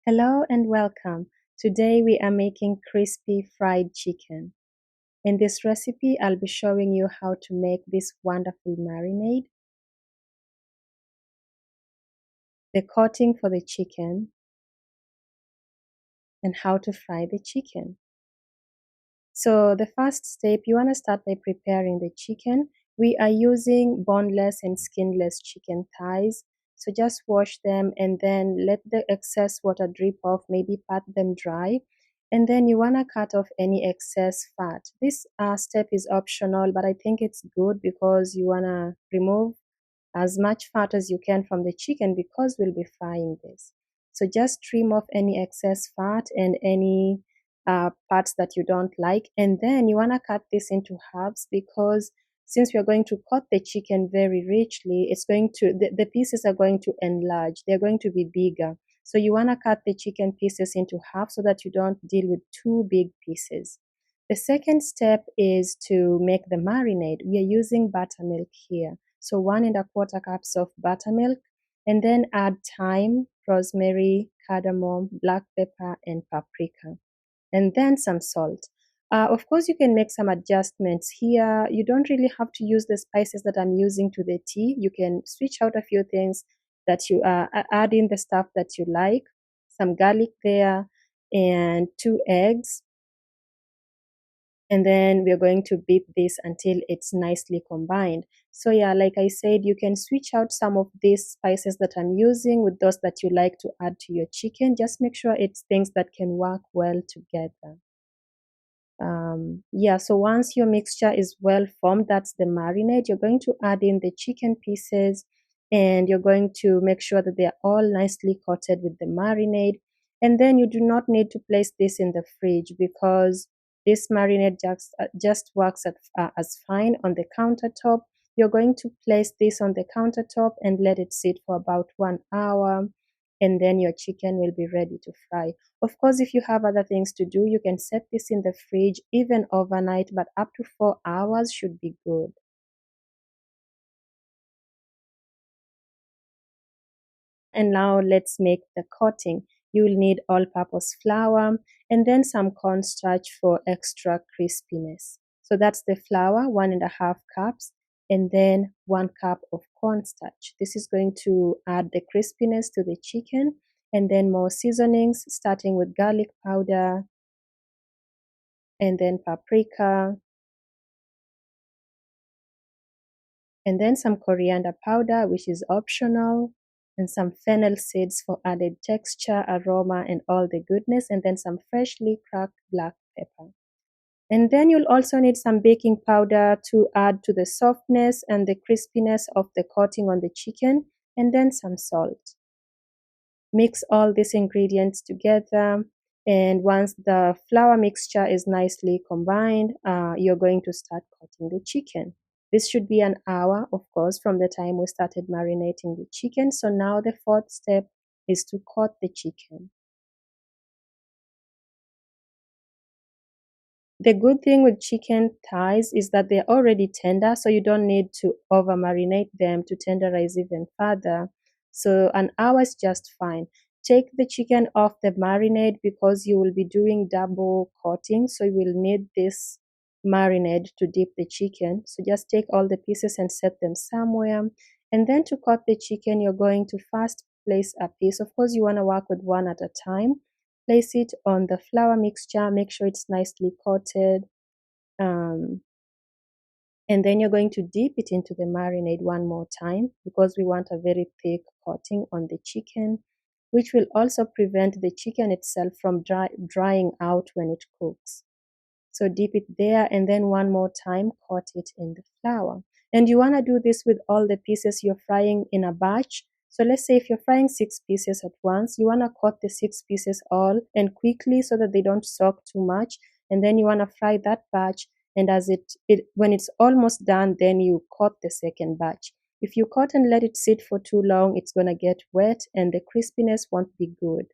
Hello and welcome. Today we are making crispy fried chicken. In this recipe, I'll be showing you how to make this wonderful marinade, the coating for the chicken, and how to fry the chicken. So the first step, you want to start by preparing the chicken. We are using boneless and skinless chicken thighs. So just wash them and then let the excess water drip off, maybe pat them dry. And then you want to cut off any excess fat. This step is optional, but I think it's good because you want to remove as much fat as you can from the chicken because we'll be frying this. So just trim off any excess fat and any parts that you don't like. And then you want to cut this into halves because since we're going to coat the chicken very richly, the pieces are going to enlarge. They're going to be bigger. So you want to cut the chicken pieces into half so that you don't deal with two big pieces. The second step is to make the marinade. We are using buttermilk here. So 1¼ cups of buttermilk, and then add thyme, rosemary, cardamom, black pepper, and paprika, and then some salt. Of course, you can make some adjustments here. You don't really have to use the spices that I'm using to the T. You can switch out a few things that you add in the stuff that you like, some garlic there, and 2 eggs. And then we're going to beat this until it's nicely combined. So yeah, like I said, you can switch out some of these spices that I'm using with those that you like to add to your chicken. Just make sure it's things that can work well together. Yeah, so once your mixture is well formed, that's the marinade, you're going to add in the chicken pieces and you're going to make sure that they're all nicely coated with the marinade. And then you do not need to place this in the fridge because this marinade just works as fine on the countertop. You're going to place this on the countertop and let it sit for about 1 hour, and then your chicken will be ready to fry. Of course, if you have other things to do, you can set this in the fridge even overnight, but up to 4 hours should be good. And now let's make the coating. You will need all-purpose flour and then some cornstarch for extra crispiness. So that's the flour, 1½ cups, and then 1 cup of cornstarch. This is going to add the crispiness to the chicken, and then more seasonings, starting with garlic powder, and then paprika, and then some coriander powder, which is optional, and some fennel seeds for added texture, aroma, and all the goodness, and then some freshly cracked black pepper. And then you'll also need some baking powder to add to the softness and the crispiness of the coating on the chicken, and then some salt. Mix all these ingredients together, and once the flour mixture is nicely combined, you're going to start coating the chicken. This should be an hour, of course, from the time we started marinating the chicken. So now the fourth step is to coat the chicken. The good thing with chicken thighs is that they're already tender, so you don't need to over marinate them to tenderize even further. So an hour is just fine. Take the chicken off the marinade because you will be doing double coating, so you will need this marinade to dip the chicken. So just take all the pieces and set them somewhere. And then to coat the chicken, you're going to first place a piece. Of course, you want to work with one at a time. Place it on the flour mixture, make sure it's nicely coated. And then you're going to dip it into the marinade one more time because we want a very thick coating on the chicken, which will also prevent the chicken itself from drying out when it cooks. So dip it there and then one more time coat it in the flour. And you want to do this with all the pieces you're frying in a batch. So let's say if you're frying 6 pieces at once, you want to coat the 6 pieces all and quickly so that they don't soak too much. And then you want to fry that batch, and as when it's almost done, then you coat the second batch. If you coat and let it sit for too long, it's going to get wet and the crispiness won't be good.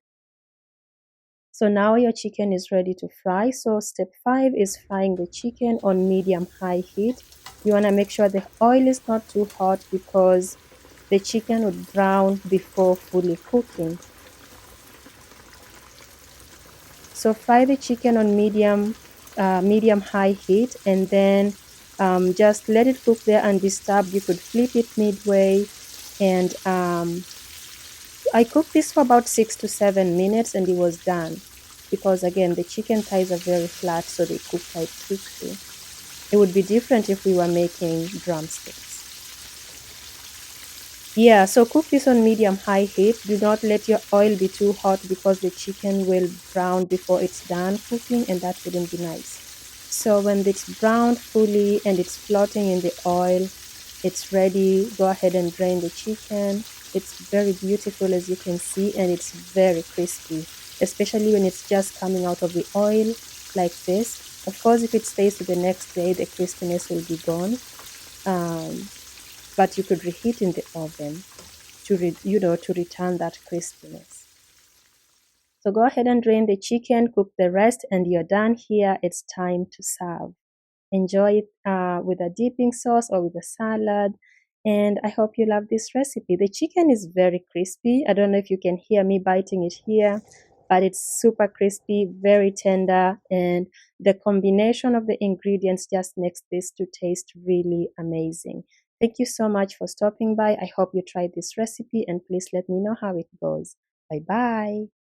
So now your chicken is ready to fry. So step 5 is frying the chicken on medium-high heat. You want to make sure the oil is not too hot because the chicken would brown before fully cooking. So fry the chicken on medium high heat, and then just let it cook there undisturbed. You could flip it midway, and I cooked this for about 6 to 7 minutes, and it was done. Because again, the chicken thighs are very flat, so they cook quite quickly. It would be different if we were making drumsticks. Yeah, so cook this on medium high heat. Do not let your oil be too hot because the chicken will brown before it's done cooking, and that wouldn't be nice. So when it's browned fully and it's floating in the oil, it's ready. Go ahead and drain the chicken. It's very beautiful, as you can see, and it's very crispy, especially when it's just coming out of the oil like this. Of course, if it stays to the next day, the crispiness will be gone. But you could reheat in the oven to return that crispiness. So go ahead and drain the chicken, cook the rest, and you're done here. It's time to serve. Enjoy it with a dipping sauce or with a salad. And I hope you love this recipe. The chicken is very crispy. I don't know if you can hear me biting it here, but it's super crispy, very tender, and the combination of the ingredients just makes this to taste really amazing. Thank you so much for stopping by. I hope you tried this recipe, and please let me know how it goes. Bye bye.